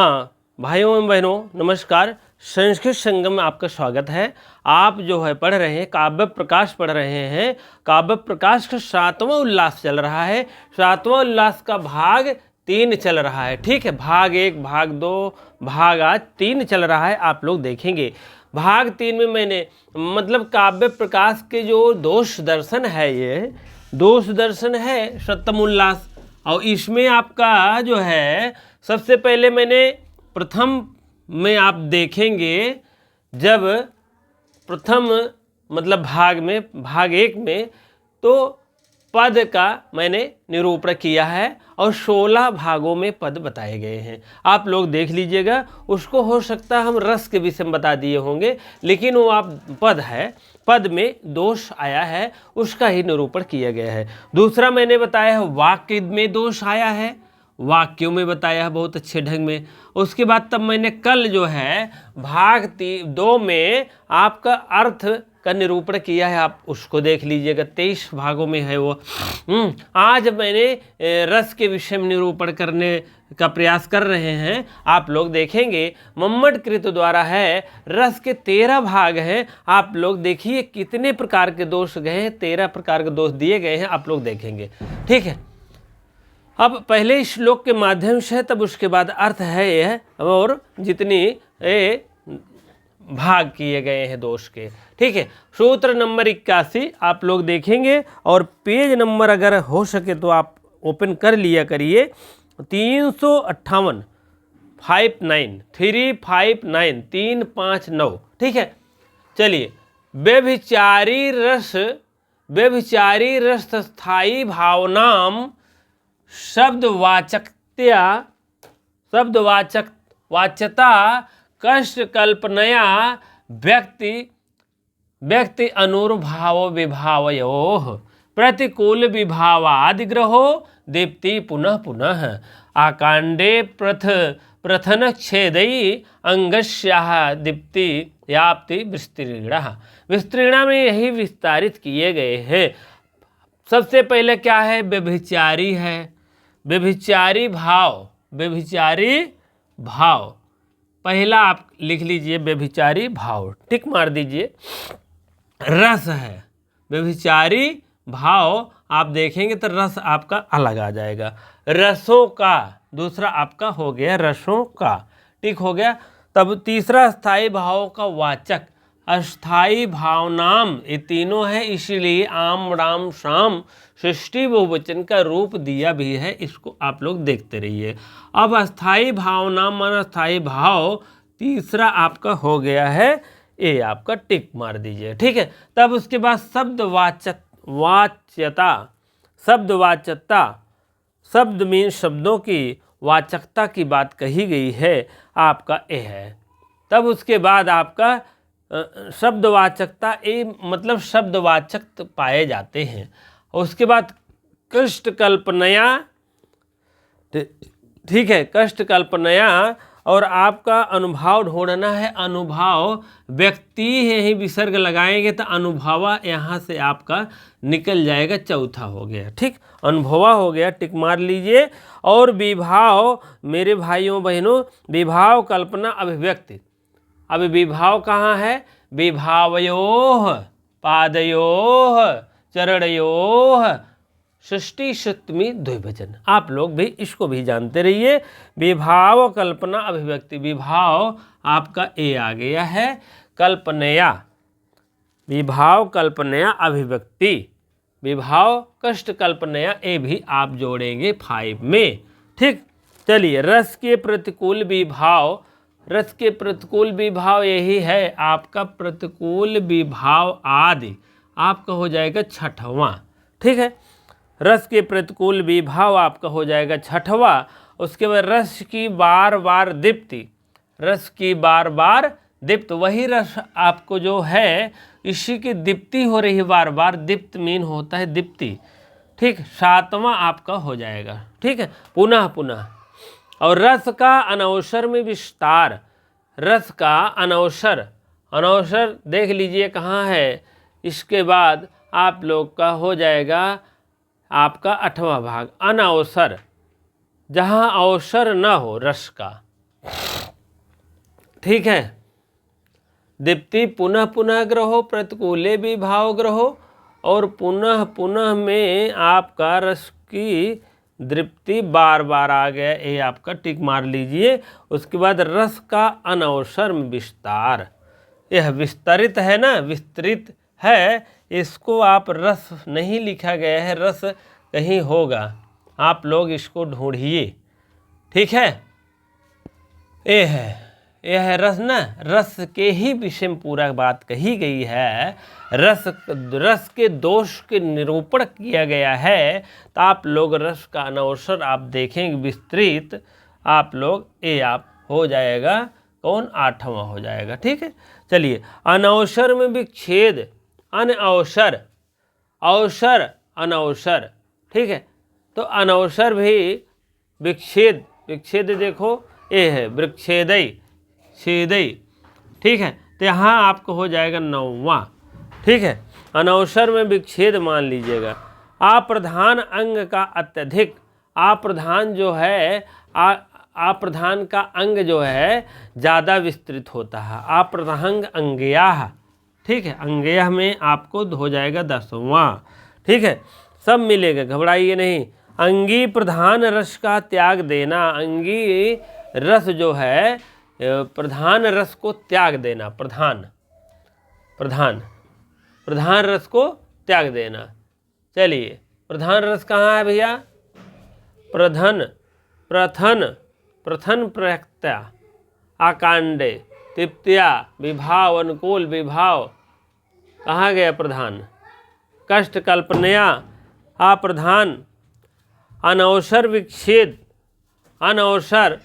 हाँ भाइयों एवं बहनों नमस्कार। संस्कृत संगम में आपका स्वागत है। आप जो है पढ़ रहे हैं काव्य प्रकाश पढ़ रहे हैं। काव्य प्रकाश का 7वां उल्लास चल रहा है। 7वां उल्लास का भाग 3 चल रहा है। ठीक है, भाग 1 भाग 2 भाग आज 3 चल रहा है। आप लोग देखेंगे भाग 3 में मैंने मतलब काव्य प्रकाश के जो दोष दर्शन है, ये दोष दर्शन है 7वां उल्लास। और इसमें आपका जो है सबसे पहले मैंने प्रथम में आप देखेंगे जब प्रथम मतलब भाग 1 में तो पद का मैंने निरूपण किया है और 16 भागों में पद बताए गए हैं। आप लोग देख लीजिएगा। उसको हो सकता है हम रस के विषय में बता दिए होंगे, लेकिन वो आप पद है, पद में दोष आया है उसका ही निरूपण किया गया है। दूसरा मैंने बताया है वाक्य में दोष आया है, वाक्यों में बताया है बहुत अच्छे ढंग में। उसके बाद तब मैंने कल जो है भाग 2 में आपका अर्थ का निरूपण किया है, आप उसको देख लीजिएगा। 23 भागों में है वो। आज मैंने रस के विषय में निरूपण करने का प्रयास कर रहे हैं। आप लोग देखेंगे मम्मट कृत द्वारा है, रस के 13 भाग हैं। आप लोग देखिए कितने प्रकार के दोष गए हैं, 13 प्रकार के दोष दिए गए हैं, आप लोग देखेंगे। ठीक है, अब पहले श्लोक के माध्यम से तब उसके बाद अर्थ है यह, और जितनी भाग किए गए हैं दोष के। ठीक है, सूत्र नंबर 81 आप लोग देखेंगे और पेज नंबर अगर हो सके तो आप ओपन कर लिया करिए। 358 359। ठीक है, चलिए। व्यभिचारी रस स्थायी भावनाम वाच्यता कष्ट कल्पनया व्यक्ति अनुर्भाव विभावयोः प्रतिकूल विभावादिग्रहो दीप्ति पुनः पुनः आकांडे प्रथन छेदई अंगस्याः दीप्ति याप्ति विस्तृणा में यही विस्तारित किए गए हैं। सबसे पहले क्या है? व्यभिचारी है, व्यभिचारी भाव पहला आप लिख लीजिए, व्यभिचारी भाव, टिक मार दीजिए। रस है, व्यभिचारी भाव आप देखेंगे तो रस आपका अलग आ जाएगा। रसों का दूसरा आपका हो गया, रसों का, टिक हो गया। तब तीसरा स्थायी भाव का वाचक, अस्थाई भावनाम, ये तीनों है, इसीलिए आम राम शाम सृष्टि बहुवचन का रूप दिया भी है। इसको आप लोग देखते रहिए। अब अस्थाई भावनाम मान अस्थाई भाव तीसरा आपका हो गया है, ये आपका टिक मार दीजिए। ठीक है, तब उसके बाद शब्द मीन शब्दों की वाचकता की बात कही गई है, आपका ए है। तब उसके बाद आपका शब्दवाचकता, ये मतलब शब्दवाचक पाए जाते हैं। उसके बाद कष्ट कल्पनया, ठीक है, कष्ट कल्पनया, और आपका अनुभाव ढूंढना है। अनुभाव व्यक्ति है ही विसर्ग लगाएंगे तो अनुभवा यहाँ से आपका निकल जाएगा, चौथा हो गया। ठीक, अनुभवा हो गया, टिक मार लीजिए। और विभाव मेरे भाइयों बहनों, विभाव कल्पना अभिव्यक्ति। अब विभाव कहाँ है? विभावयोः पादयोः चरणयोः षष्ठी सप्तमी द्विवचन। आप लोग भी इसको भी जानते रहिए। विभाव कल्पना अभिव्यक्ति, विभाव आपका ए आ गया है, कल्पनया, विभाव कल्पनया अभिव्यक्ति, विभाव कष्ट कल्पनया, ए भी आप जोड़ेंगे 5 में। ठीक, चलिए। रस के प्रतिकूल विभाव, रस के प्रतिकूल विभाव यही है आपका प्रतिकूल विभाव आदि, आपका हो जाएगा 6वां। ठीक है, रस के प्रतिकूल विभाव आपका हो जाएगा 6वां। उसके बाद रस की बार बार दीप्ति, रस की बार बार दीप्त, वही रस आपको जो है इसी की दीप्ति हो रही है बार बार, दीप्त मीन होता है दीप्ति। ठीक, 7वां आपका हो जाएगा। ठीक है, पुनः पुनः। और रस का अनवसर में विस्तार, रस का अनवसर, अनवसर देख लीजिए कहाँ है। इसके बाद आप लोग का हो जाएगा आपका 8वां भाग, अनवसर, जहाँ अवसर न हो रस का, ठीक है। दीप्ति पुनः पुनः ग्रहो प्रतिकूले विभाव ग्रहो, और पुनः पुनः में आपका रस की दीप्ति बार बार आ गया, ये आपका टिक मार लीजिए। उसके बाद रस का अनवसर में विस्तार, यह विस्तरित है ना, विस्तृत है, इसको आप रस नहीं लिखा गया है, रस कहीं होगा, आप लोग इसको ढूंढिए। ठीक है, यह है रस ना, रस के ही विषय में पूरा बात कही गई है। रस के दोष के निरूपण किया गया है। तो आप लोग रस का अनवसर आप देखेंगे विस्तृत, आप लोग ये आप हो जाएगा कौन, 8वां हो जाएगा। ठीक है, चलिए। अनवसर में विच्छेद, अनअवसर, अवसर अनवसर। ठीक है, तो अनवसर भी विच्छेद, विच्छेद देखो ये है वृक्षेदय, छेदय। ठीक है, तो यहाँ आपको हो जाएगा 9वां। ठीक है, अनवसर में विच्छेद मान लीजिएगा। अप्रधान अंग का अत्यधिक, अप्रधान जो है, अप्रधान का अंग जो है ज़्यादा विस्तृत होता है, अप्रधान अंग्याह। ठीक है, अंग्याह में आपको हो जाएगा 10वां। ठीक है, सब मिलेगा, घबराइए नहीं। अंगी प्रधान रस का त्याग देना, अंगी रस जो है प्रधान रस को त्याग देना, प्रधान रस को त्याग देना। चलिए, प्रधान रस कहाँ है भैया, प्रथन प्रयक्त्या आकांडे तृप्त्या विभाव अनुकूल विभाव, कहाँ गया प्रधान, कष्ट कल्पनया अप्रधान, अनवसर विच्छेद, अनवसर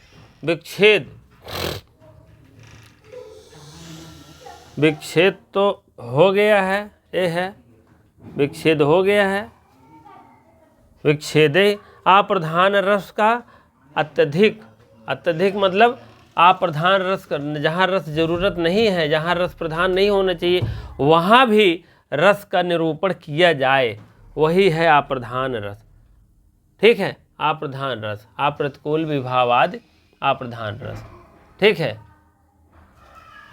विच्छेद, विच्छेद तो हो गया है, ये है विच्छेद हो गया है। विच्छेदे अप्रधान रस का अत्यधिक, अत्यधिक मतलब अप्रधान रस का, जहाँ रस जरूरत नहीं है, जहाँ रस प्रधान नहीं होना चाहिए, वहाँ भी रस का निरूपण किया जाए, वही है अप्रधान रस। ठीक है, अप्रधान रस, अप्रतिकूल विभावादि अप्रधान रस। ठीक है,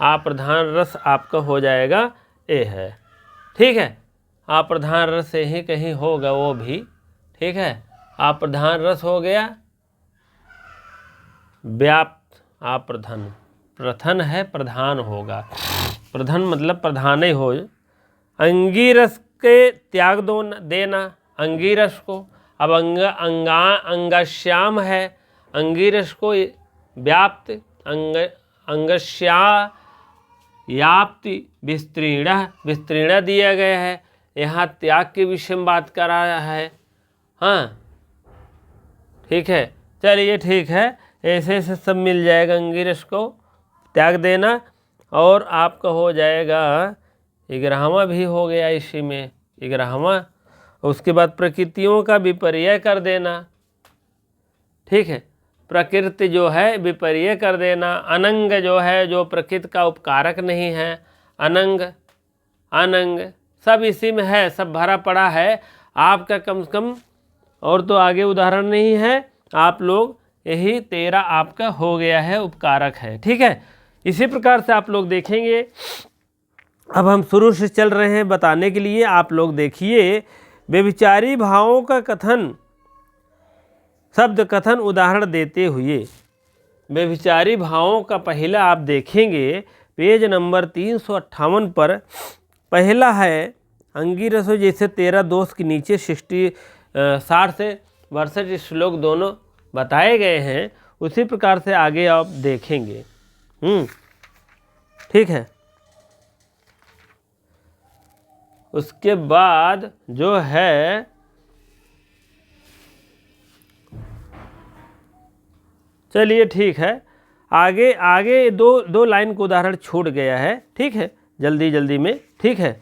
अप्रधान रस आपका हो जाएगा ये है। ठीक है, अप्रधान रस से ही कहीं होगा वो भी। ठीक है, अप्रधान रस हो गया, व्याप्त अप्रधन, प्रथन है प्रधान होगा, प्रधन मतलब प्रधान ही हो। अंगीरस के त्याग देना, अंगीरस को, अब अंगश्याम है, अंगीरस को व्याप्त, अंगश्या याप्ति विस्तीर्ण दिया गया है, यहाँ त्याग के विषय में बात कर रहा है। हाँ, ठीक है, चलिए ठीक है, ऐसे ऐसे सब मिल जाएगा। अंगीरस को त्याग देना, और आपका हो जाएगा 11वां भी हो गया इसी में, 11वां। उसके बाद प्रकृतियों का विपर्य कर देना। ठीक है, प्रकृति जो है विपर्य कर देना। अनंग जो है, जो प्रकृति का उपकारक नहीं है, अनंग अनंग सब इसी में है, सब भरा पड़ा है आपका। कम से कम और तो आगे उदाहरण नहीं है, आप लोग यही 13 आपका हो गया है, उपकारक है। ठीक है, इसी प्रकार से आप लोग देखेंगे। अब हम शुरू से चल रहे हैं बताने के लिए, आप लोग देखिए। व्यभिचारी भावों का कथन, शब्द कथन उदाहरण देते हुए, व्यभिचारी भावों का पहला आप देखेंगे पेज नंबर 358 पर। पहला है अंगीरसो, जैसे 13 दोष के नीचे 60 से 62 श्लोक दोनों बताए गए हैं, उसी प्रकार से आगे आप देखेंगे। ठीक है, उसके बाद जो है चलिए ठीक है, आगे दो लाइन को उदाहरण छूट गया है। ठीक है, जल्दी में। ठीक है,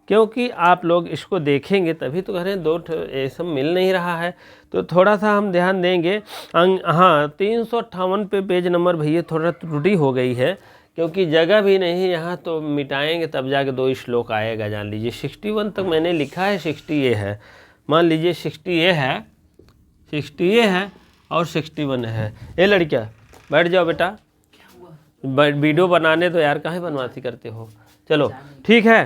क्योंकि आप लोग इसको देखेंगे तभी तो कह रहे हैं, दो ये सब मिल नहीं रहा है, तो थोड़ा सा हम ध्यान देंगे। हाँ, 358 पे पेज नंबर भैया थोड़ा त्रुटि हो गई है, क्योंकि जगह भी नहीं यहाँ, तो मिटाएंगे तब जाके 2 श्लोक आएगा। जान लीजिए 61 तक मैंने लिखा है, 60 ये है, मान लीजिए 60 ये है, 60 ये है और 61 है। ये लड़कियाँ बैठ जाओ बेटा। वीडियो बनाने तो यार काहे बनवासी करते हो। चलो ठीक है,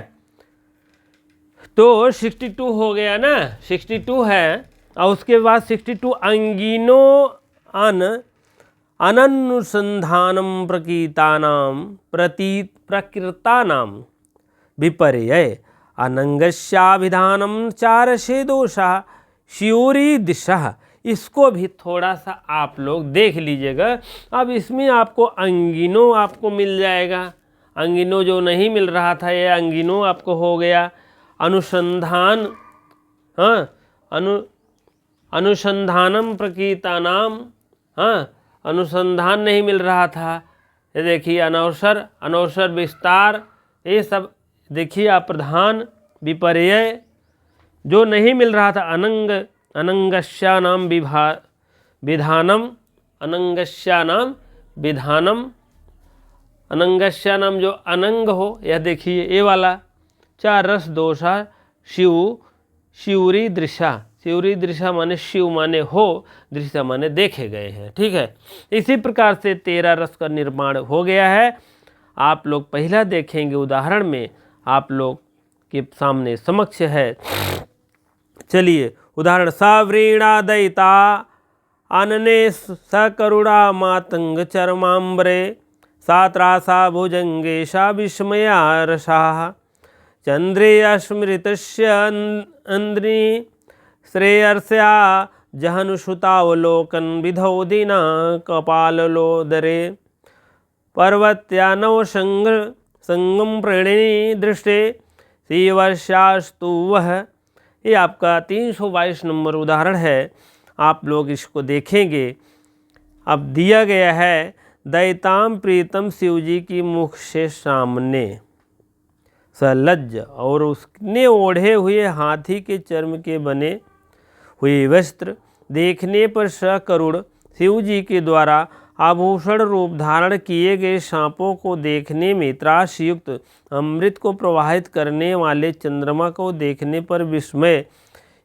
तो 62 हो गया ना, 62 है। और उसके बाद 62 अंगिनो अननुसंधानम प्रकृतानाम विपर्यय अनंगस्याभिधानम चारशे दोषा शिवरी दिशा। इसको भी थोड़ा सा आप लोग देख लीजिएगा। अब इसमें आपको अंगिनो आपको मिल जाएगा, अंगिनो जो नहीं मिल रहा था ये अंगिनो आपको हो गया। अनुसंधान, हाँ, अनुसंधानम प्रकृतानाम, हाँ, अनुसंधान नहीं मिल रहा था। ये देखिए अनवसर, अनवसर विस्तार, ये सब देखिए आप प्रधान विपर्यय जो नहीं मिल रहा था। अनंगस्यानाम विधानम, अनंगस्यानाम विधानम, अनंगस्यानाम जो अनंग हो, यह देखिए ये वाला। चार रस दोषा शिवरी दृशा, शिवरी दृशा माने शिव माने हो, दृशा माने देखे गए हैं। ठीक है, इसी प्रकार से 13 रस का निर्माण हो गया है। आप लोग पहला देखेंगे उदाहरण में, आप लोग के सामने समक्ष है। चलिए उदाहरण, सावृणा दयिता आनने सकरुणा मातंग चरमाम्बरे सात्रासा भुजंगेशा विस्मया रसाः चंद्रे अस्मृतस्य अंद्री श्रेयस्या जहनुसुतावलोकन विधौ दीना कपालोदरे पर्वत्या नव संगम प्रणिनी दृष्टे श्रीवर्षास्तु वह। ये आपका 322 नंबर उदाहरण है। आप लोग इसको देखेंगे। अब दिया गया है, दैताम प्रीतम शिव जी की मुख से सामने सलज्ज, और उसने ओढ़े हुए हाथी के चर्म के बने हुए वस्त्र देखने पर सकरुण शिव जी के द्वारा आभूषण रूप धारण किए गए सांपों को देखने में, त्रास युक्त अमृत को प्रवाहित करने वाले चंद्रमा को देखने पर विस्मय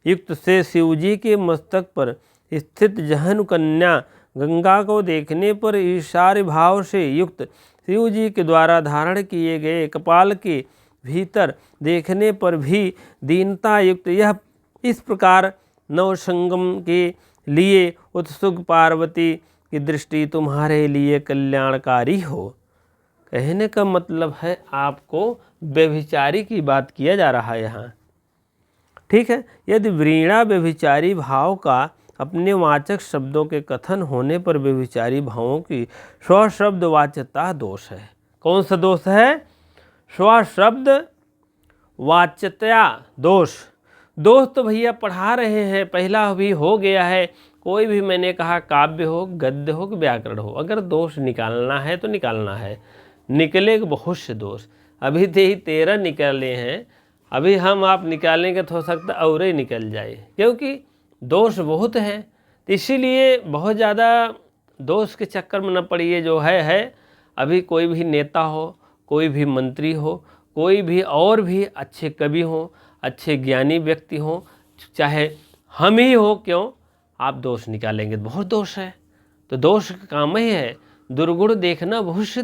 युक्त से शिव जी के मस्तक पर स्थित जहन कन्या गंगा को देखने पर ईर्ष्या भाव से युक्त शिव जी के द्वारा धारण किए गए कपाल के भीतर देखने पर भी दीनता युक्त यह इस प्रकार नवसंगम के लिए उत्सुक पार्वती की दृष्टि तुम्हारे लिए कल्याणकारी हो। कहने का मतलब है आपको व्यभिचारी की बात किया जा रहा है यहाँ। ठीक है, यदि व्रीणा व्यभिचारी भाव का अपने वाचक शब्दों के कथन होने पर व्यभिचारी भावों की स्वशब्द वाच्यता दोष है। कौन सा दोष है? स्वशब्द वाच्यता दोष। दोष तो भैया पढ़ा रहे हैं, पहला भी हो गया है। कोई भी मैंने कहा काव्य हो, गद्य हो कि व्याकरण हो, अगर दोष निकालना है तो निकालना है। निकलेगा बहुत से दोष, अभी तो ही 13 निकले हैं। अभी हम आप निकालेंगे तो हो सकता और ही निकल जाए, क्योंकि दोष बहुत हैं। तो इसीलिए बहुत ज़्यादा दोष के चक्कर में न पड़िए। जो है अभी कोई भी नेता हो, कोई भी मंत्री हो, कोई भी और भी अच्छे कवि हो, अच्छे ज्ञानी व्यक्ति हो, चाहे हम ही हो, क्यों आप दोष निकालेंगे? बहुत दोष है, तो दोष का काम ही है। दुर्गुण देखना बहुत से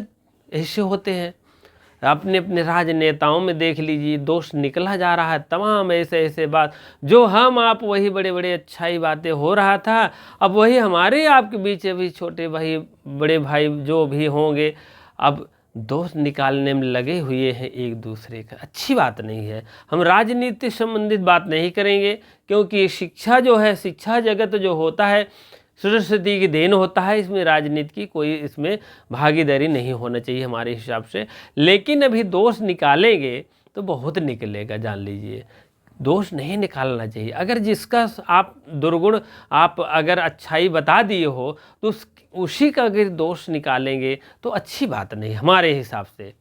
ऐसे होते हैं। अपने अपने राजनेताओं में देख लीजिए, दोष निकला जा रहा है। तमाम ऐसे ऐसे बात जो हम आप वही बड़े बड़े अच्छाई बातें हो रहा था, अब वही हमारे आपके बीच अभी छोटे भाई बड़े भाई जो भी होंगे, अब दोष निकालने में लगे हुए हैं एक दूसरे का। अच्छी बात नहीं है। हम राजनीति संबंधित बात नहीं करेंगे, क्योंकि शिक्षा जो है, शिक्षा जगत जो होता है, सरस्वती की देन होता है। इसमें राजनीति की कोई इसमें भागीदारी नहीं होना चाहिए हमारे हिसाब से। लेकिन अभी दोष निकालेंगे तो बहुत निकलेगा, जान लीजिए। दोष नहीं निकालना चाहिए। अगर जिसका आप दुर्गुण आप अगर अच्छाई बता दिए हो तो उसी का अगर दोष निकालेंगे तो अच्छी बात नहीं हमारे हिसाब से।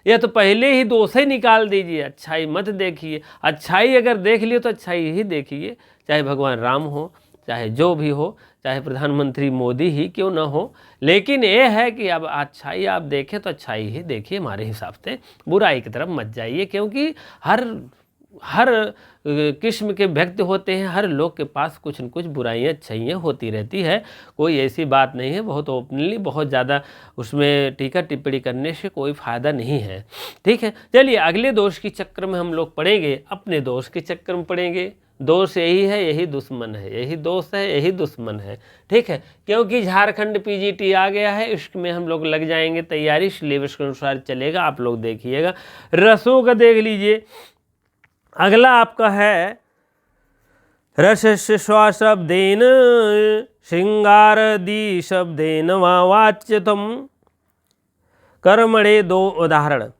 यह तो पहले ही दोष ही निकाल दीजिए, अच्छाई मत देखिए। अच्छाई अगर देख लिए तो अच्छाई ही देखिए, चाहे भगवान राम हो, चाहे जो भी हो, चाहे प्रधानमंत्री मोदी ही क्यों ना हो। लेकिन ये है कि अब अच्छाई आप देखें तो अच्छाई ही देखिए हमारे हिसाब से, बुराई की तरफ मत जाइए। क्योंकि हर हर किस्म के व्यक्ति होते हैं, हर लोग के पास कुछ न कुछ बुराइयाँ अच्छाइयाँ होती रहती है, कोई ऐसी बात नहीं है। बहुत ओपनली, बहुत ज़्यादा उसमें टीका टिप्पणी करने से कोई फ़ायदा नहीं है। ठीक है, चलिए अगले दोष की चक्र में हम लोग पढ़ेंगे, अपने दोष के चक्कर में पढ़ेंगे। दोष यही है, यही दुश्मन है, यही दोस्त है, यही दुश्मन है। ठीक है, क्योंकि झारखंड पीजीटी आ गया है, इसमें हम लोग लग जाएंगे तैयारी, सिलेबस के अनुसार चलेगा, आप लोग देखिएगा। रसों का देख लीजिए, अगला आपका है रसस्य स्वशब्देन श्रृंगारदि शब्देन वाच्यतम। कर्मणे दो उदाहरण,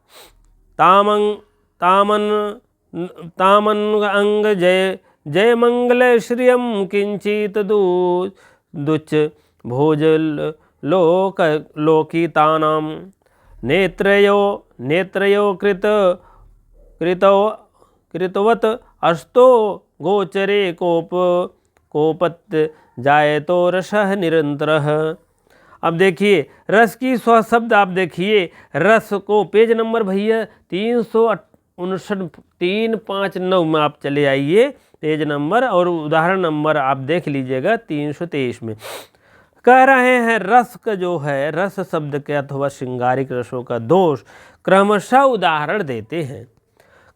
तामन अंग जय जय मंगल श्रियम किंचित दुच भोजल लोक लोकितानाम नेत्रयो कृतवत अस्तो गोचरे कोपत जायतो रसः निरंतरः। अब देखिए रस की स्वशब्द, आप देखिए रस को पेज नंबर भैया 359 में आप चले आइए, पेज नंबर और उदाहरण नंबर आप देख लीजिएगा 323 में। कह रहे हैं रस का जो है, रस शब्द के अथवा श्रृंगारिक रसों का दोष क्रमशः उदाहरण देते हैं।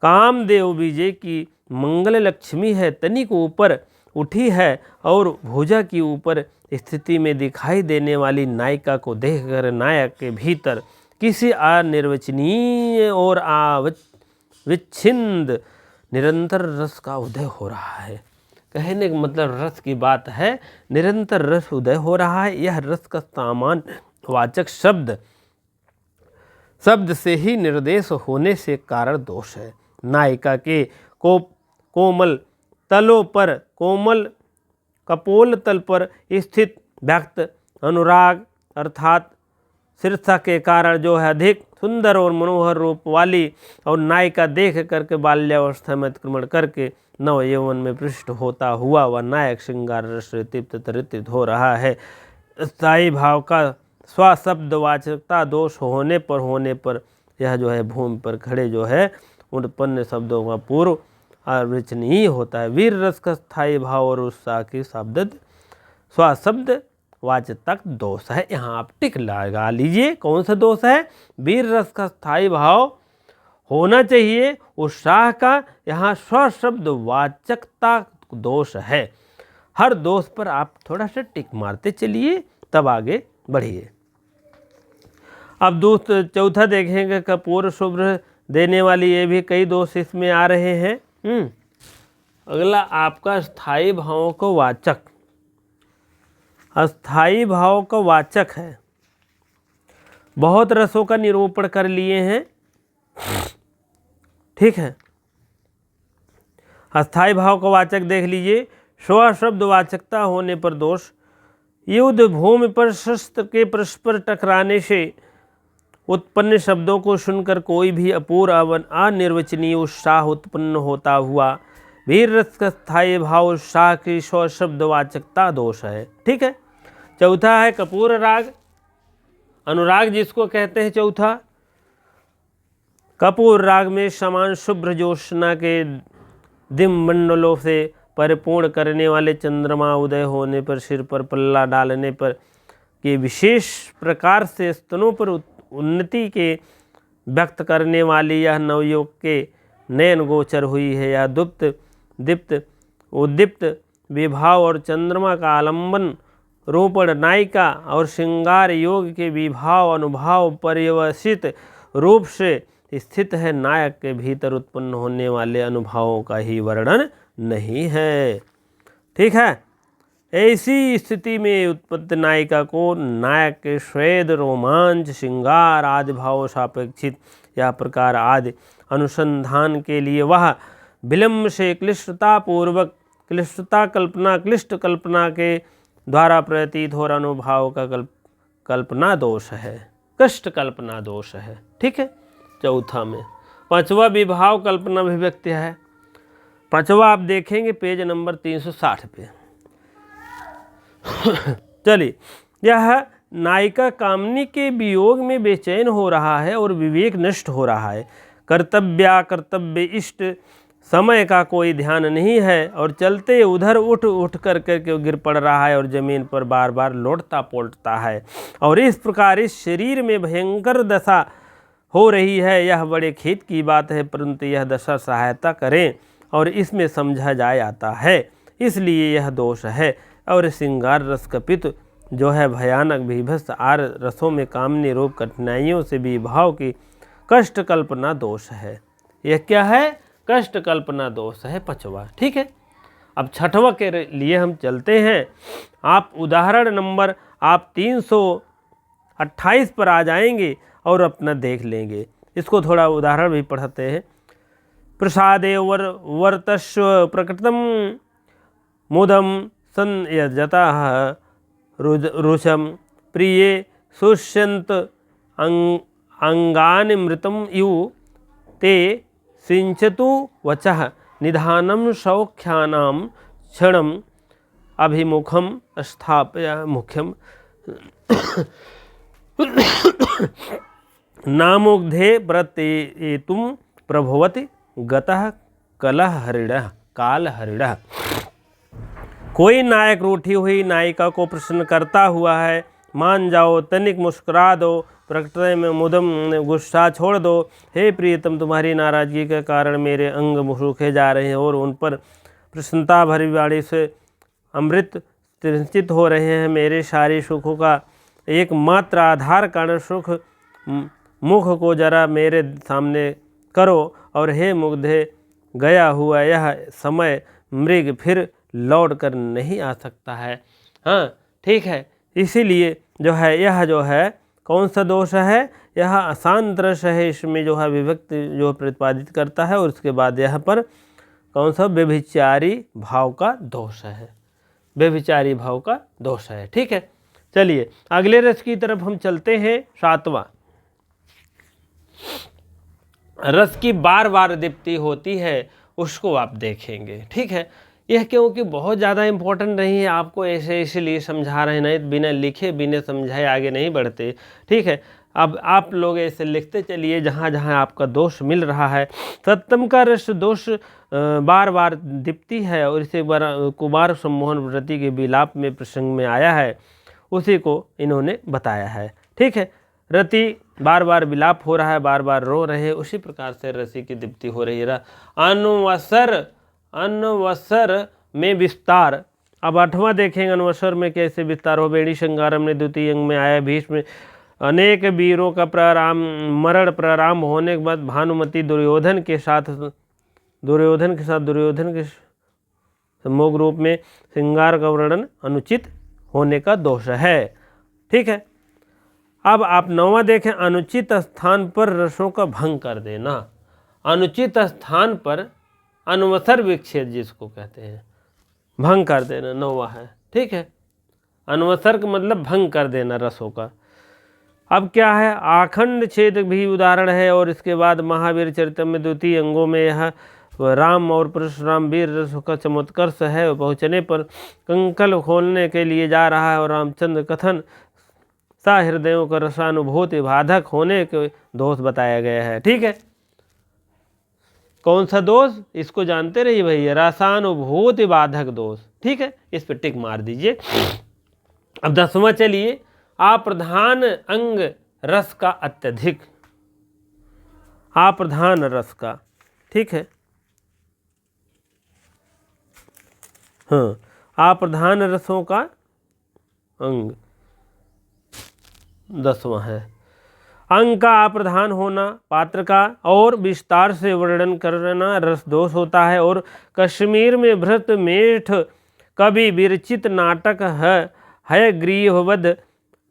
कामदेव विजय की मंगल लक्ष्मी है, तनिक ऊपर उठी है और भुजा की ऊपर स्थिति में दिखाई देने वाली नायिका को देखकर नायक के भीतर किसी अनिर्वचनीय और अविच्छिन्न निरंतर रस का उदय हो रहा है। कहने का मतलब रस की बात है, निरंतर रस उदय हो रहा है। यह रस का सामान्य वाचक शब्द से ही निर्देश होने से कारण दोष है। नायिका के कोमल तलों पर, कोमल कपोल तल पर स्थित व्यक्त अनुराग अर्थात शीर्षा के कारण जो है अधिक सुंदर और मनोहर रूप वाली और नायिका देख करके बाल्यावस्था में अतिक्रमण करके नव यौवन में पृष्ठ होता हुआ वह नायक श्रृंगार रस तृप्त तृप्त हो रहा है। स्थायी भाव का स्वशब्दवाचकता दोष होने पर यह जो है भूमि पर खड़े जो है उत्पन्न शब्दों का पूर्व अविच्छिन्न होता है। वीर रस का स्थायी भाव और उत्साह की स्वशब्द वाचक दोष है। यहाँ आप टिक लगा लीजिए, कौन सा दोष है? वीर रस का स्थायी भाव होना चाहिए, उत्साह का, यहाँ स्वशब्द वाचकता दोष है। हर दोष पर आप थोड़ा सा टिक मारते चलिए, तब आगे बढ़िए। अब चौथा देखेंगे, कपूर शुभ्र देने वाली, ये भी कई दोष इसमें आ रहे हैं। अगला आपका स्थायी भावों को वाचक, अस्थायी भाव का वाचक है। बहुत रसों का निरूपण कर लिए हैं, ठीक है। अस्थायी भाव का वाचक देख लीजिए, स्वशब्द वाचकता होने पर दोष। युद्ध भूमि पर शस्त्र के परस्पर टकराने से उत्पन्न शब्दों को सुनकर कोई भी अपूर्व अनिर्वचनीय उत्साह उत्पन्न होता हुआ वीर रस का स्थायी भाव उत्साह की स्वशब्द वाचकता दोष है, ठीक है। चौथा है कपूर राग, अनुराग जिसको कहते हैं। चौथा, कपूर राग में समान शुभ्र ज्योत्सना के दिमंडलों से परिपूर्ण करने वाले चंद्रमा उदय होने पर सिर पर पल्ला डालने पर के विशेष प्रकार से स्तनों पर उन्नति के व्यक्त करने वाली यह नवयुग के नयन गोचर हुई है। यह उद्दीप्त विभाव और चंद्रमा का आलंबन रूपण नायिका और श्रृंगार योग के विभाव अनुभाव पर्यवसित रूप से स्थित है। नायक के भीतर उत्पन्न होने वाले अनुभवों का ही वर्णन नहीं है, ठीक है। ऐसी स्थिति में उत्पत्त नायिका को नायक के स्वेद रोमांच श्रृंगार आदि भावों सापेक्षित यह प्रकार आदि अनुसंधान के लिए वह विलंब से क्लिष्ट कल्पना के द्वारा प्रतीत हो अनुभाव का कल्पना दोष है, कष्ट कल्पना दोष है, ठीक है। चौथा में पांचवा विभाव कल्पना अभिव्यक्ति है। पांचवा आप देखेंगे पेज नंबर 360 पे। चलिए, यह नायिका कामनी के वियोग में बेचैन हो रहा है और विवेक नष्ट हो रहा है। कर्तव्य इष्ट समय का कोई ध्यान नहीं है और चलते उधर उठ उठ कर गिर पड़ रहा है और ज़मीन पर बार बार लौटता पलटता है। और इस प्रकार इस शरीर में भयंकर दशा हो रही है। यह बड़े खेद की बात है, परंतु यह दशा सहायता करें और इसमें समझा जाए आता है, इसलिए यह दोष है। और श्रृंगार रस कपित जो है भयानक भीभत्स आर रसों में कामनी रूप कठिनाइयों से विभाव की कष्ट कल्पना दोष है। यह क्या है? कष्ट कल्पना दोष है, 5वां। ठीक है, अब 6वां के लिए हम चलते हैं। आप उदाहरण नंबर 328 पर आ जाएंगे और अपना देख लेंगे। इसको थोड़ा उदाहरण भी पढ़ते हैं। प्रसादे वर्तस्व प्रकृतम मुदम संयजता रुषम प्रिय सुष्यंत अंगानि मृतम इव ते सिंचतु वचः निधानम सौख्यानाम क्षणम अभिमुखम स्थापय मुख्यम नामुग्धे प्रत्येतुम प्रभवति गतः कलहरिणः कालहरिणः। कोई नायक रूठी हुई नायिका को प्रसन्न करता हुआ है, मान जाओ, तनिक मुस्कुरा दो, प्रकृति में मुदम गुस्सा छोड़ दो। हे प्रियतम, तुम्हारी नाराजगी के कारण मेरे अंग सूखे जा रहे हैं और उन पर प्रसन्नता भरी वाणी से अमृत सिंचित हो रहे हैं। मेरे सारे सुखों का एकमात्र आधार कारण सुख मुख को जरा मेरे सामने करो। और हे मुग्धे, गया हुआ यह समय मृग फिर लौट कर नहीं आ सकता है। हाँ, ठीक है, इसीलिए जो है यह जो है कौन सा दोष है? यह अशांत रस है। इसमें जो है विभक्ति जो प्रतिपादित करता है और उसके बाद यहाँ पर कौन सा? व्यभिचारी भाव का दोष है, व्यभिचारी भाव का दोष है। ठीक है, चलिए अगले रस की तरफ हम चलते हैं। 7वां रस की बार बार दीप्ति होती है, उसको आप देखेंगे। ठीक है, यह क्योंकि बहुत ज़्यादा इम्पोर्टेंट नहीं है, आपको ऐसे इसलिए समझा रहे हैं, नहीं बिना लिखे बिना समझाए आगे नहीं बढ़ते। ठीक है, अब आप लोग ऐसे लिखते चलिए जहाँ जहाँ आपका दोष मिल रहा है। सप्तम का रस दोष बार बार दीप्ति है और इसे कुमार सम्मोहन व्रति के विलाप में प्रसंग में आया है, उसी को इन्होंने बताया है। ठीक है, रति बार बार विलाप हो रहा है, बार बार रो रहे हैं, उसी प्रकार से रसी की दीप्ति हो रही है। अनवसर में विस्तार। अब 8वां देखेंगे, अनवसर में कैसे विस्तार हो। बेणी संगारम ने द्वितीय अंग में आया। भीष्म अनेक वीरों का मरण प्रारंभ होने के बाद भानुमति दुर्योधन के सम्मुख रूप में श्रृंगार का वर्णन अनुचित होने का दोष है। ठीक है, अब आप 9वां देखें, अनुचित स्थान पर रसों का भंग कर देना। अनुचित स्थान पर अनवसर विच्छेद जिसको कहते हैं, भंग कर देना 9वां है। ठीक है, अनवसर का मतलब भंग कर देना रसों का। अब क्या है? आखंड छेद भी उदाहरण है और इसके बाद महावीर चरित्र में द्वितीय अंगों में यह राम और परशुराम वीर रस का चमत्कर्ष है। पहुँचने पर कंकल खोलने के लिए जा रहा है और रामचंद्र कथन सा हृदयों का रसानुभूति बाधक होने के दोष बताया गया है। ठीक है, कौन सा दोष? इसको जानते रहिए भैया, रसानुभूति बाधक दोष। ठीक है, इस पर टिक मार दीजिए। अब 10वां चलिए, अप्रधान अंग रस का अत्यधिक। अप्रधान रस का, ठीक है, हाँ, अप्रधान रसों का अंग 10वां है। अंग का अप्रधान होना, पात्र का और विस्तार से वर्णन करना रस दोष होता है। और कश्मीर में भृत मेठ कवि विरचित नाटक है गृहवध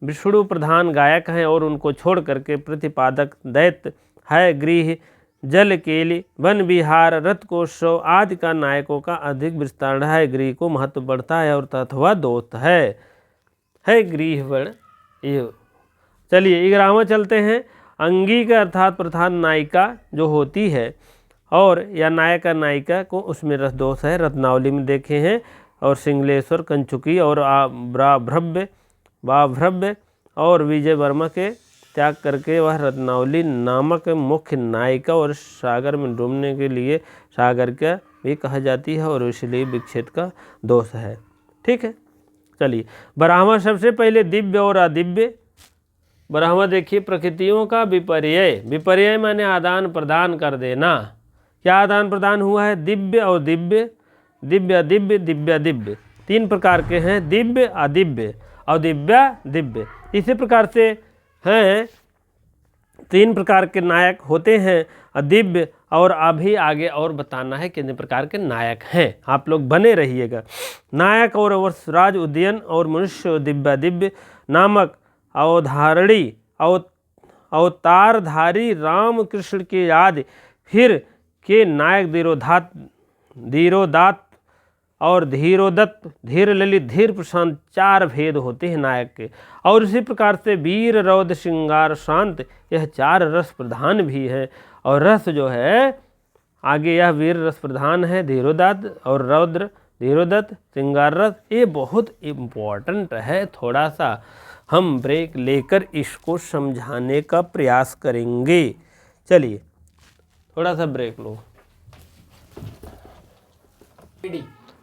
विष्णु प्रधान गायक हैं और उनको छोड़ करके प्रतिपादक दैत्य है गृह जल केली वन विहार रथकोत्सव आदि का नायकों का अधिक विस्तार है। गृह को महत्व बढ़ता है और तथवा दोष है गृहवर्ण। ये चलिए 11वां चलते हैं। अंगी का अर्थात प्रधान नायिका जो होती है और या नायका नायिका को उसमें रस दोष है। रत्नावली में देखे हैं और सिंगलेश्वर कंचुकी और बाभ्रव्य और विजय वर्मा के त्याग करके वह रत्नावली नामक मुख्य नायिका और सागर में डूबने के लिए सागर का भी कहा जाती है और इसलिए विच्छेद का दोष है। ठीक है, चलिए ब्राह्मण सबसे पहले दिव्य और अदिव्य। ब्राह्मण देखिए प्रकृतियों का विपर्यय, विपर्यय माने आदान प्रदान कर देना। क्या आदान प्रदान हुआ है? दिव्य और दिव्य, दिव्य अदिव्य, दिव्य अदिव्य, तीन प्रकार के हैं, दिव्य अदिव्य और दिव्य दिव्य। इसी प्रकार से हैं तीन प्रकार के नायक होते हैं, अदिव्य और अभी आगे और बताना है कितने प्रकार के नायक हैं, आप लोग बने रहिएगा। नायक और वर्षराज उदयन और मनुष्य दिव्य दिव्य नामक अवधारणी अवतारधारी राम कृष्ण के याद फिर के नायक धीरोदात और धीरोदत्त, धीर ललित, धीर प्रशांत, चार भेद होते हैं नायक के। और इसी प्रकार से वीर, रौद्र, श्रृंगार, शांत, यह चार रस प्रधान भी हैं। और रस जो है आगे यह वीर रस प्रधान है, धीरोदात और रौद्र, धीरोदत्त, श्रृंगार रस, ये बहुत इम्पोर्टेंट है। थोड़ा सा हम ब्रेक लेकर इसको समझाने का प्रयास करेंगे। चलिए थोड़ा सा ब्रेक लो।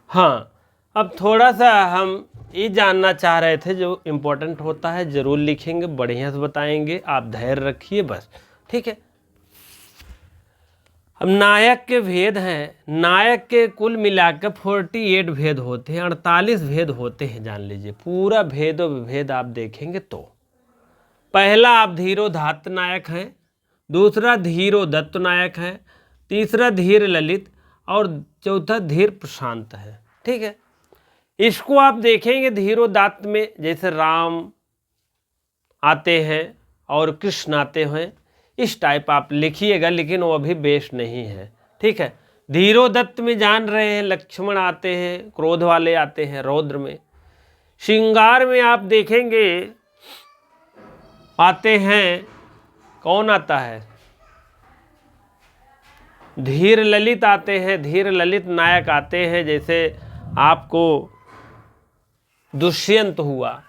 हाँ, अब थोड़ा सा हम ये जानना चाह रहे थे, जो इम्पोर्टेंट होता है ज़रूर लिखेंगे, बढ़िया से बताएंगे, आप धैर्य रखिए बस। ठीक है, अब नायक के भेद हैं, नायक के कुल मिलाकर 48 भेद होते हैं, 48 भेद होते हैं, जान लीजिए। पूरा भेद और विभेद आप देखेंगे तो पहला आप धीरोदात्त नायक हैं, दूसरा धीरोदत्त नायक है, तीसरा धीर ललित और चौथा धीर प्रशांत है। ठीक है, इसको आप देखेंगे धीरोदात्त में जैसे राम आते हैं और कृष्ण आते हैं, इस टाइप आप लिखिएगा, लेकिन वो अभी बेस नहीं है। ठीक है, धीरोदत्त में जान रहे हैं लक्ष्मण आते हैं, क्रोध वाले आते हैं रौद्र में। श्रृंगार में आप देखेंगे आते हैं, कौन आता है? धीर ललित आते हैं, धीर ललित नायक आते हैं, जैसे आपको दुष्यंत हुआ,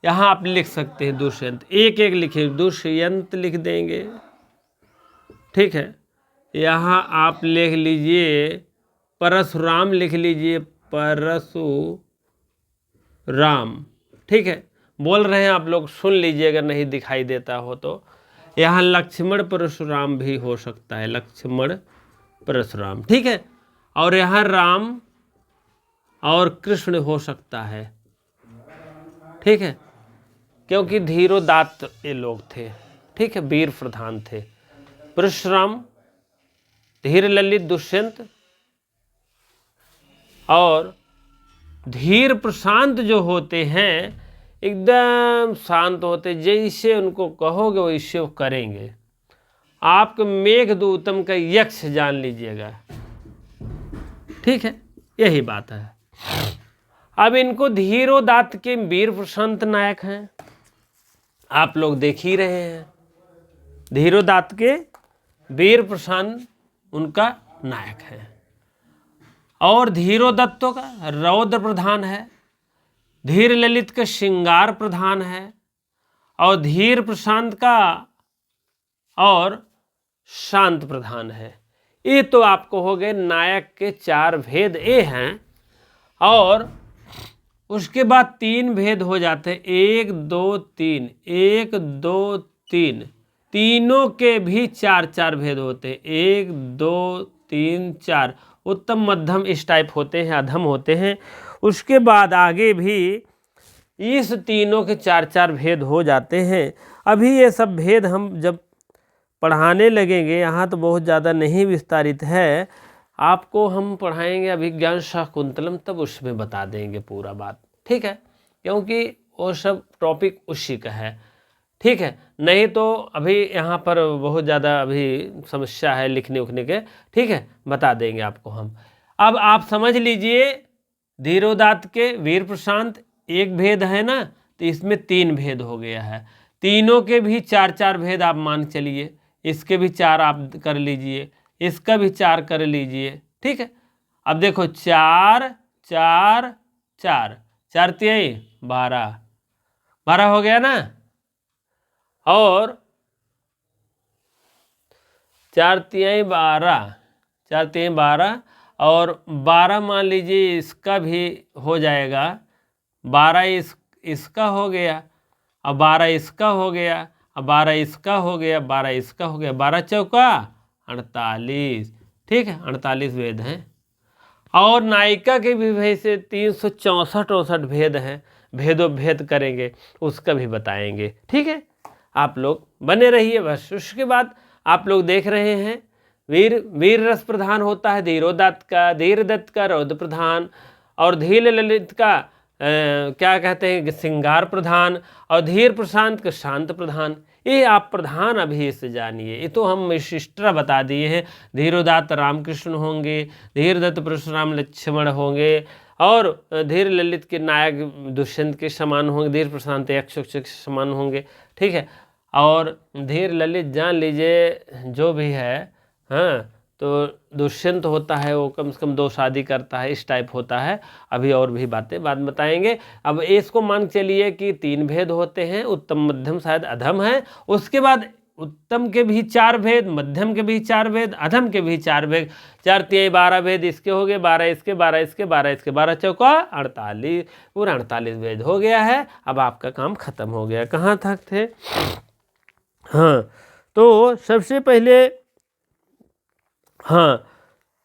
यहाँ आप लिख सकते हैं दुष्यंत, एक एक लिखिए, दुष्यंत लिख देंगे। ठीक है, यहाँ आप लिख लीजिए परशुराम, लिख लीजिए परशुराम। ठीक है, बोल रहे हैं आप लोग, सुन लीजिए अगर नहीं दिखाई देता हो तो। यहाँ लक्ष्मण परशुराम भी हो सकता है, लक्ष्मण परशुराम। ठीक है, और यहाँ राम और कृष्ण हो सकता है। ठीक है, क्योंकि धीरोदात्त ये लोग थे। ठीक है, वीर प्रधान थे। परशुराम, धीर ललित, दुष्यंत और धीर प्रशांत जो होते हैं एकदम शांत होते, जैसे उनको कहोगे वैसे वो करेंगे। आपके मेघदूतम का यक्ष जान लीजिएगा। ठीक है, यही बात है। अब इनको धीरोदात्त के वीर प्रशांत नायक हैं, आप लोग देख ही रहे हैं। धीरोदात्त के वीर प्रशांत उनका नायक है, और धीरोदत्तों का रौद्र प्रधान है, धीर ललित का श्रृंगार प्रधान है, और धीर प्रशांत का और शांत प्रधान है। ये तो आपको हो गए नायक के चार भेद ये हैं। और उसके बाद तीन भेद हो जाते हैं, 1 2 3, 1 2 3, तीनों के भी चार चार भेद होते हैं, 1 2 3 4, उत्तम मध्यम इस टाइप होते हैं, अधम होते हैं। उसके बाद आगे भी इस तीनों के चार चार भेद हो जाते हैं। अभी ये सब भेद हम जब पढ़ाने लगेंगे, यहाँ तो बहुत ज़्यादा नहीं विस्तारित है, आपको हम पढ़ाएंगे अभिज्ञान शाकुंतलम, तब उसमें बता देंगे पूरा बात। ठीक है, क्योंकि वो सब टॉपिक उसी का है। ठीक है, नहीं तो अभी यहाँ पर बहुत ज़्यादा अभी समस्या है लिखने उखने के। ठीक है, बता देंगे आपको हम। अब आप समझ लीजिए धीरोदात्त के वीर प्रशांत एक भेद है ना, तो इसमें तीन भेद हो गया है। तीनों के भी चार चार भेद आप मान चलिए, इसके भी चार आप कर लीजिए, इसका भी चार कर लीजिए। ठीक है, अब देखो 4 4 4, 4 3 12, 12 हो गया ना। और 4×3 12 और 12 मान लीजिए इसका भी हो जाएगा, 12 इसका हो गया, अब 12 इसका हो गया, अब 12 इसका हो गया, 12 इसका हो गया, 12 चौका 48। ठीक है, 48 भेद हैं। और नायिका के भी वैसे 364 भेद हैं, भेद करेंगे, उसका भी बताएंगे। ठीक है, आप लोग बने रहिए। बस उसके बाद आप लोग देख रहे हैं वीर रस प्रधान होता है धीरदत्त का रौद्र प्रधान, और धीर ललित का क्या कहते हैं श्रृंगार प्रधान, और धीर प्रशांत का शांत प्रधान। ये आप प्रधान अभी से जानिए, ये तो हम विशिष्टता बता दिए हैं। धीरोदात्त रामकृष्ण होंगे, धीरदत्त परशुराम लक्ष्मण होंगे, और धीर ललित के नायक दुष्यंत के समान होंगे, धीर प्रशांत यक्ष के समान होंगे। ठीक है, और धीर ललित जान लीजिए जो भी है, हाँ, तो दुष्यंत होता है वो कम से कम 2 शादी करता है, इस टाइप होता है। अभी और भी बातें बाद बताएंगे। अब इसको मान चलिए कि 3 भेद होते हैं, उत्तम मध्यम शायद अधम है। उसके बाद उत्तम के भी 4 भेद, मध्यम के भी 4 भेद, अधम के भी 4 भेद, 4×3 12 भेद इसके हो गए, 12 इसके, 12 इसके, 12 इसके, 12 चौका 48, पूरा 48 भेद हो गया है। अब आपका काम खत्म हो गया। कहाँ तक थे? हाँ, तो सबसे पहले हाँ,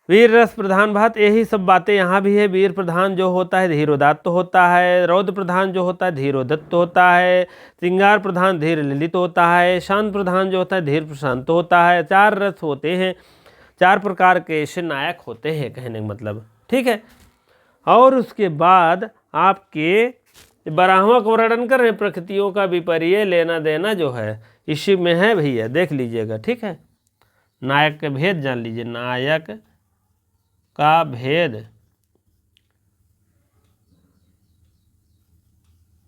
वीर रस प्रधान भात, यही सब बातें यहाँ भी है। वीर प्रधान जो होता है धीरोदात्त होता है, रौद्र प्रधान जो होता है धीरोदत्त होता है, श्रृंगार प्रधान धीर ललित होता है, शांत प्रधान जो होता है धीर प्रशांत होता है। 4 रस होते हैं, 4 प्रकार के ऐसे नायक होते हैं, कहने का मतलब। ठीक है, और उसके बाद आपके 12वां का वर्णन कर रहे हैं, प्रकृतियों का विपर्य लेना देना जो है इसी में है भैया, देख लीजिएगा। ठीक है, नायक के भेद जान लीजिए, नायक का भेद,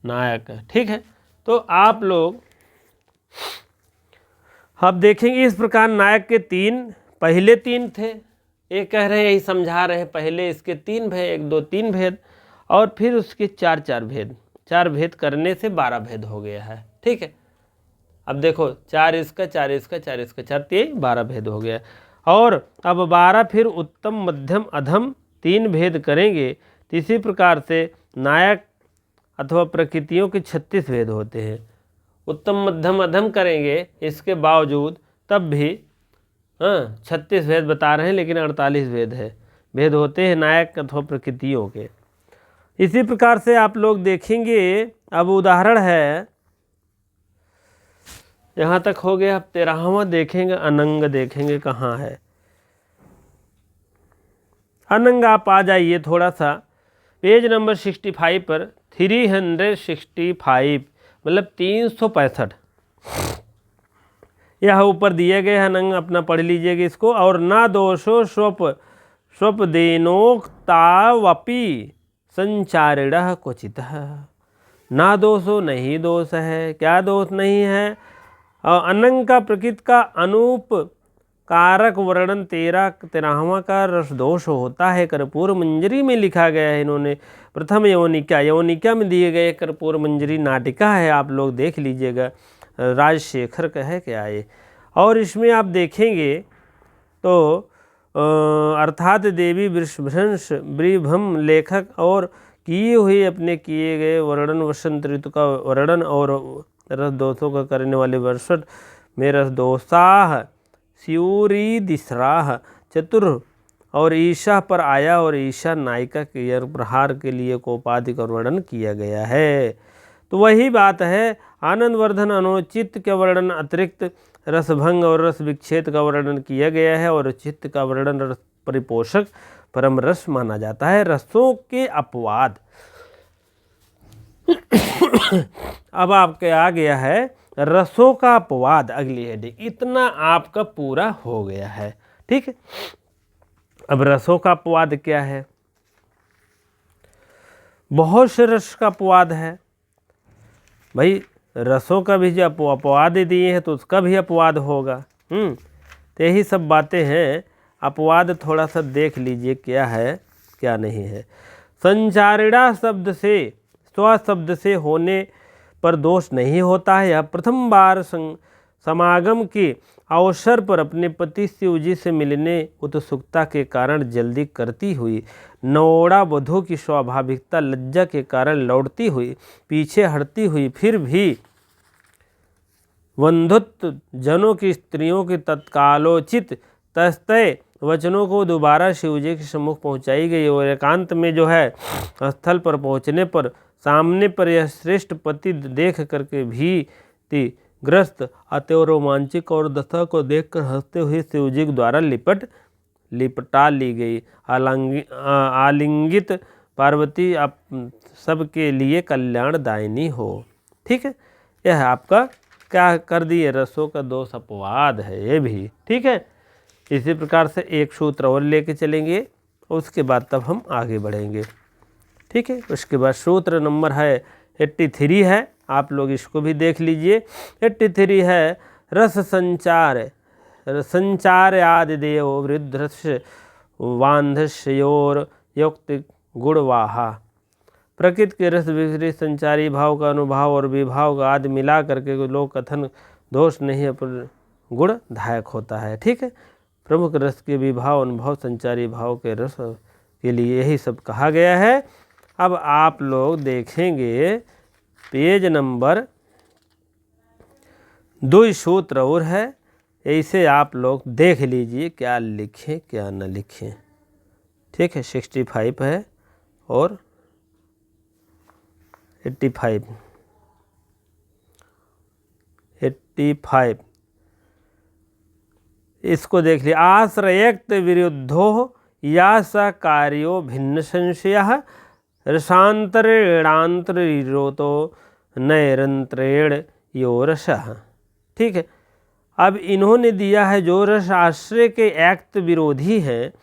नायक। ठीक है, तो आप लोग अब देखेंगे इस प्रकार नायक के पहले 3 थे, ये कह रहे हैं, यही समझा रहे हैं, पहले इसके 3 भेद, 1 2 3 भेद, और फिर उसके 4 भेद, 4 भेद करने से 12 भेद हो गया है। ठीक है, अब देखो 4 इसका, 4 इसका, 4 इसका, 4×3 12 भेद हो गया। और अब 12 फिर उत्तम मध्यम अधम 3 भेद करेंगे। तो इसी प्रकार से नायक अथवा प्रकृतियों के 36 भेद होते हैं। उत्तम मध्यम अधम करेंगे इसके बावजूद तब भी 36 भेद बता रहे हैं, लेकिन 48 भेद होते हैं नायक अथवा प्रकृतियों के। इसी प्रकार से आप लोग देखेंगे, अब उदाहरण है, यहाँ तक हो गया। अब 13वां देखेंगे, अनंग देखेंगे कहाँ है। अनंग आप आ जाइए थोड़ा सा पेज नंबर 65 पर, 365 मतलब 365 यह ऊपर दिए गए हैं अनंग, अपना पढ़ लीजिएगा इसको। और ना दोषो स्वपदेनोक्तावपि संचारिण क्वचित, ना दोषो नहीं दोष है। क्या दोष नहीं है? और अनंग का प्रकृति का अनूप कारक वर्णन 13वां का रस दोष होता है। कर्पूर मंजरी में लिखा गया है इन्होंने। प्रथम यवनिका में दिए गए कर्पूर मंजरी नाटिका है, आप लोग देख लीजिएगा, राजशेखर का है क्या ये। और इसमें आप देखेंगे तो अर्थात देवी वृषभंश ब्रीभम लेखक और किए हुए अपने किए गए वर्णन वसंत ऋतु का वर्णन और रस दोषों का करने वाले वर्षट में रस दोषाह स्यूरी दिसराह चतुर और ईशा पर आया, और ईशा नायिका के प्रहार के लिए कोपादि का वर्णन किया गया है। तो वही बात है, आनंद वर्धन अनुचित के वर्णन अतिरिक्त रसभंग और रस विच्छेद का वर्णन किया गया है, और चित्त का वर्णन रस परिपोषक परम रस माना जाता है। रसों के अपवाद अब आपके आ गया है रसों का अपवाद, अगली हेडिंग। इतना आपका पूरा हो गया है। ठीक है, अब रसों का अपवाद क्या है? बहुत से रस का अपवाद है भाई, रसों का भी जो अपवाद दिए हैं तो उसका भी अपवाद होगा। तो यही सब बातें हैं। अपवाद थोड़ा सा देख लीजिए क्या है क्या नहीं है। संचारिणा शब्द से स्व शब्द से होने पर दोष नहीं होता है। यह प्रथम बार समागम के अवसर पर अपने पति शिव जी से मिलने उत्सुकता के कारण जल्दी करती हुई नौड़ा वधू की स्वाभाविकता लज्जा के कारण लौटती हुई पीछे हटती हुई फिर भी बंधुत्व जनों की स्त्रियों के तत्कालोचित तस्तय वचनों को दोबारा शिवजी के सम्मुख पहुंचाई गई और एकांत में जो है स्थल पर पहुंचने पर सामने पर यह श्रेष्ठ पति देख करके भीति ग्रस्त अत्यव रोमांचिक और दशा को देखकर हंसते हुए शिवजी के द्वारा लिपटा ली गई। आलिंगित पार्वती आप सबके लिए कल्याणदायिनी हो। ठीक है, यह आपका क्या कर दिए, रसों का दोष अपवाद है ये भी। ठीक है, इसी प्रकार से एक सूत्र और लेके चलेंगे, उसके बाद तब हम आगे बढ़ेंगे। ठीक है, उसके बाद सूत्र नंबर है 83 है, आप लोग इसको भी देख लीजिए। 83 है रस संचार आदि देव वृद्धस्य वांधस्योर युक्त गुणवाहा। प्रकृति के रस विकृति संचारी भाव का अनुभाव और विभाव का आदि मिला करके लोक कथन दोष नहीं पर गुणदायक होता है। ठीक है, प्रमुख रस के विभाव अनुभव संचारी भाव के रस के लिए यही सब कहा गया है। अब आप लोग देखेंगे पेज नंबर 2 सूत्र और है, ऐसे आप लोग देख लीजिए क्या लिखें क्या न लिखें। ठीक है, 65 है और 85 इसको देख लिया। आश्रयक्त विरुद्धो या स कार्यो भिन्न संशय रसांतरेणांतरिरोतो नैरंतरेण यो रसः। ठीक है, अब इन्होंने दिया है जो रस आश्रय के एक्ट विरोधी हैं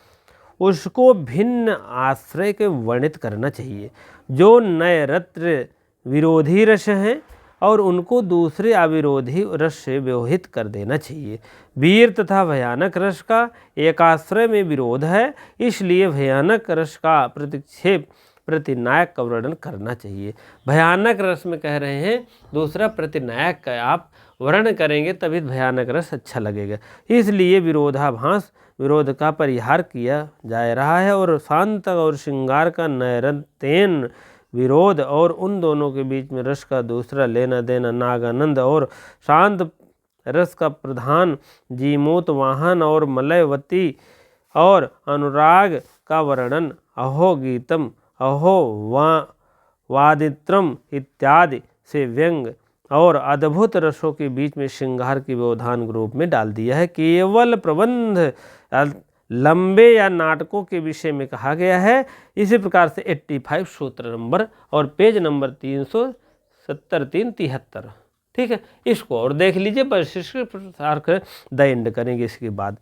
उसको भिन्न आश्रय के वर्णित करना चाहिए। जो नैरंतर विरोधी रस हैं और उनको दूसरे अविरोधी रस से व्यवहित कर देना चाहिए। वीर तथा भयानक रस का एक आश्रय में विरोध है, इसलिए भयानक रस का प्रतिक्षेप प्रतिनायक का वर्णन करना चाहिए। भयानक रस में कह रहे हैं दूसरा प्रतिनायक का आप वर्णन करेंगे तभी भयानक रस अच्छा लगेगा, इसलिए विरोधाभास विरोध का परिहार किया जा रहा है। और शांत और श्रृंगार का नैरंतेन विरोध और उन दोनों के बीच में रस का दूसरा लेना देना नागानंद और शांत रस का प्रधान जीमूत वाहन और मलयवती और अनुराग का वर्णन अहो गीतम अहो वादित्रम इत्यादि से व्यंग और अद्भुत रसों के बीच में श्रृंगार की व्यवधान रूप में डाल दिया है। केवल प्रबंध लंबे या नाटकों के विषय में कहा गया है। इसी प्रकार से 85 सूत्र नंबर और पेज नंबर 373। ठीक है, इसको और देख लीजिए, परिशिष्ट प्रसार कर दैंड करेंगे। इसके बाद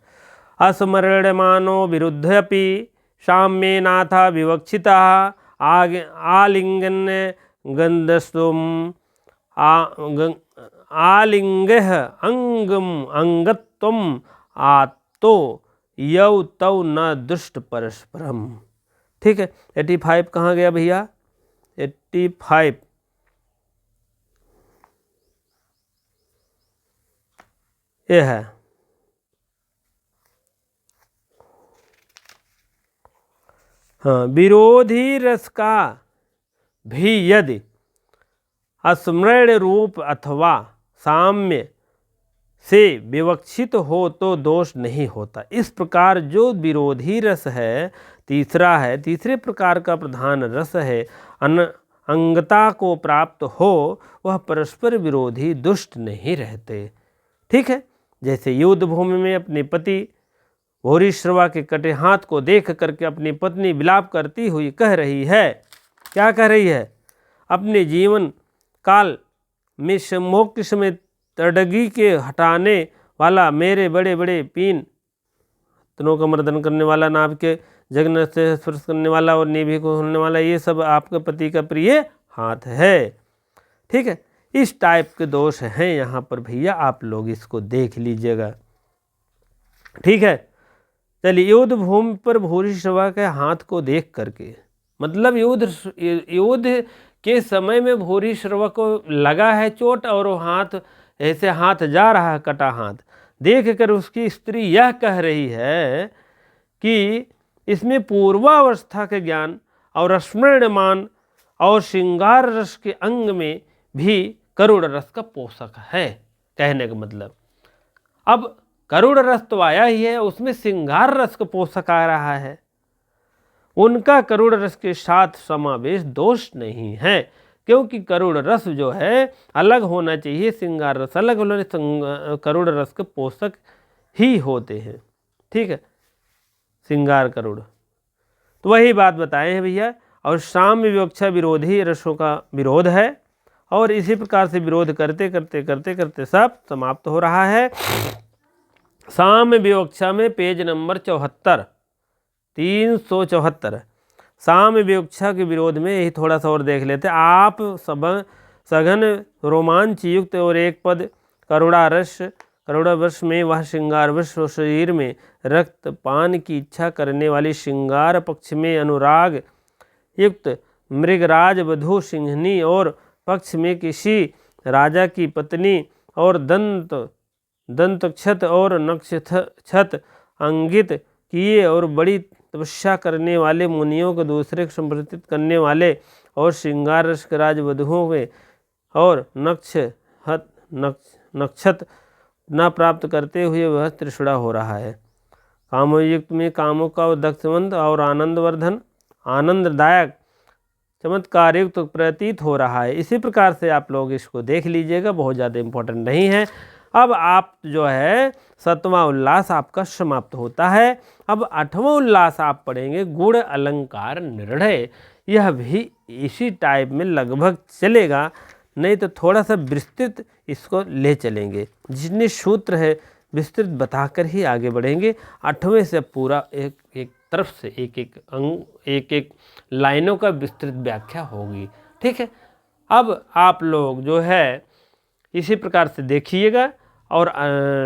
अस्मरणमानो विरुद्धपि साम्ये नाथा विवक्षिता आलिंगन गंधस्तुम आलिंगह अंगम अंगत्वम आतो यौ तौ न दुष्ट परस्परम। ठीक है, 85 कहाँ गया भैया? 85 ये है। हाँ, विरोधी रस का भी यदि अस्मरण रूप अथवा साम्य से विवक्षित हो तो दोष नहीं होता। इस प्रकार जो विरोधी रस है तीसरे प्रकार का प्रधान रस है अंगता को प्राप्त हो वह परस्पर विरोधी दुष्ट नहीं रहते। ठीक है, जैसे युद्ध भूमि में अपने पति भूरिश्रवा के कटे हाथ को देख करके अपनी पत्नी विलाप करती हुई कह रही है, क्या कह रही है? अपने जीवन काल में सम्भोग के समय तड़गी के हटाने वाला मेरे बड़े बड़े पीन तनों का मर्दन करने वाला, नाभ के जगन से स्पर्श करने वाला और नेभी को खोलने वाला, ये सब आपके पति का प्रिय हाथ है। ठीक है, इस टाइप के दोष हैं यहाँ पर भैया, आप लोग इसको देख लीजिएगा। ठीक है, चलिए युद्ध भूमि पर भूरिश्रवा के हाथ को देख करके, मतलब युद्ध के समय में भूरी श्रवा को लगा है चोट और वो हाथ ऐसे हाथ जा रहा है, कटा हाथ देख कर उसकी स्त्री यह कह रही है कि इसमें पूर्वावस्था के ज्ञान और स्मरणमान और श्रृंगार रस के अंग में भी करुण रस का पोषक है। कहने का मतलब अब करुण रस तो आया ही है, उसमें श्रृंगार रस का पोषक आ रहा है। उनका करुण रस के साथ समावेश दोष नहीं है, क्योंकि करुण रस जो है अलग होना चाहिए, श्रृंगार रस अलग होना, करुण रस के पोषक ही होते हैं। ठीक है, श्रृंगार करुण तो वही बात बताए हैं भैया। और साम्य विवक्षा विरोधी रसों का विरोध है, और इसी प्रकार से विरोध करते करते करते करते सब समाप्त हो रहा है। साम्य विवक्षा में पेज नंबर 74, 374 साम्य विवक्षा के विरोध में यही थोड़ा सा और देख लेते। आप सब सघन रोमांच युक्त और एक पद करुणावश में वह श्रृंगारवश शरीर में रक्त पान की इच्छा करने वाली श्रृंगार पक्ष में अनुराग युक्त मृगराज वधू सिंहनी और पक्ष में किसी राजा की पत्नी और दंतक्षत और नक्षत अंगित किए और बड़ी तपस्या करने वाले मुनियों को दूसरे को संप्रतित करने वाले और श्रृंगार रस के राज वधुओं में और नक्षत न प्राप्त करते हुए वह तृष्णा हो रहा है। कामोयुक्त में कामों का उदक्तवंत और आनंदवर्धन आनंददायक चमत्कार युक्त प्रतीत हो रहा है। इसी प्रकार से आप लोग इसको देख लीजिएगा, बहुत ज़्यादा इम्पोर्टेंट नहीं है। अब आप जो है 7वां उल्लास आपका समाप्त होता है। अब 8वां उल्लास आप पढ़ेंगे गुण अलंकार निर्णय। यह भी इसी टाइप में लगभग चलेगा, नहीं तो थोड़ा सा विस्तृत इसको ले चलेंगे। जितने सूत्र है विस्तृत बताकर ही आगे बढ़ेंगे। 8वें से पूरा एक एक तरफ से एक एक अंग एक एक लाइनों का विस्तृत व्याख्या होगी। ठीक है, अब आप लोग जो है इसी प्रकार से देखिएगा और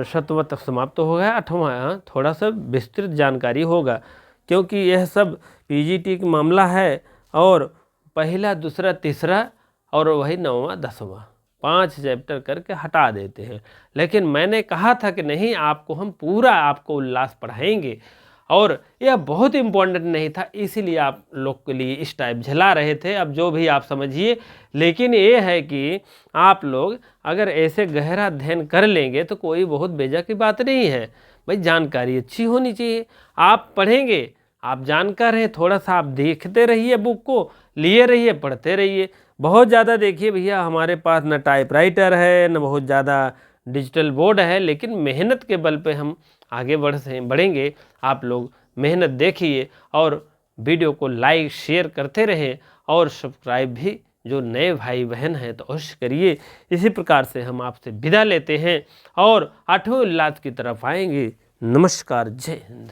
7वां तक समाप्त हो गया। 8वां थोड़ा सा विस्तृत जानकारी होगा, क्योंकि यह सब पीजीटी का मामला है और पहला दूसरा तीसरा और वही 9वां 10वां 5 चैप्टर करके हटा देते हैं। लेकिन मैंने कहा था कि नहीं, आपको हम पूरा आपको उल्लास पढ़ाएंगे, और यह बहुत इम्पोर्टेंट नहीं था, इसीलिए आप लोग के लिए इस टाइप झेला रहे थे। अब जो भी आप समझिए, लेकिन ये है कि आप लोग अगर ऐसे गहरा अध्ययन कर लेंगे तो कोई बहुत बेजा की बात नहीं है भाई। जानकारी अच्छी होनी चाहिए। आप पढ़ेंगे, आप जानकार हैं, थोड़ा सा आप देखते रहिए, बुक को लिए रहिए, पढ़ते रहिए। बहुत ज़्यादा देखिए भैया, हमारे पास न टाइपराइटर है न बहुत ज़्यादा डिजिटल बोर्ड है, लेकिन मेहनत के बल पे हम आगे बढ़ेंगे। आप लोग मेहनत देखिए और वीडियो को लाइक शेयर करते रहें, और सब्सक्राइब भी जो नए भाई बहन हैं तो अवश्य करिए। इसी प्रकार से हम आपसे विदा लेते हैं और 8वें उल्लास की तरफ आएंगे। नमस्कार, जय हिंद।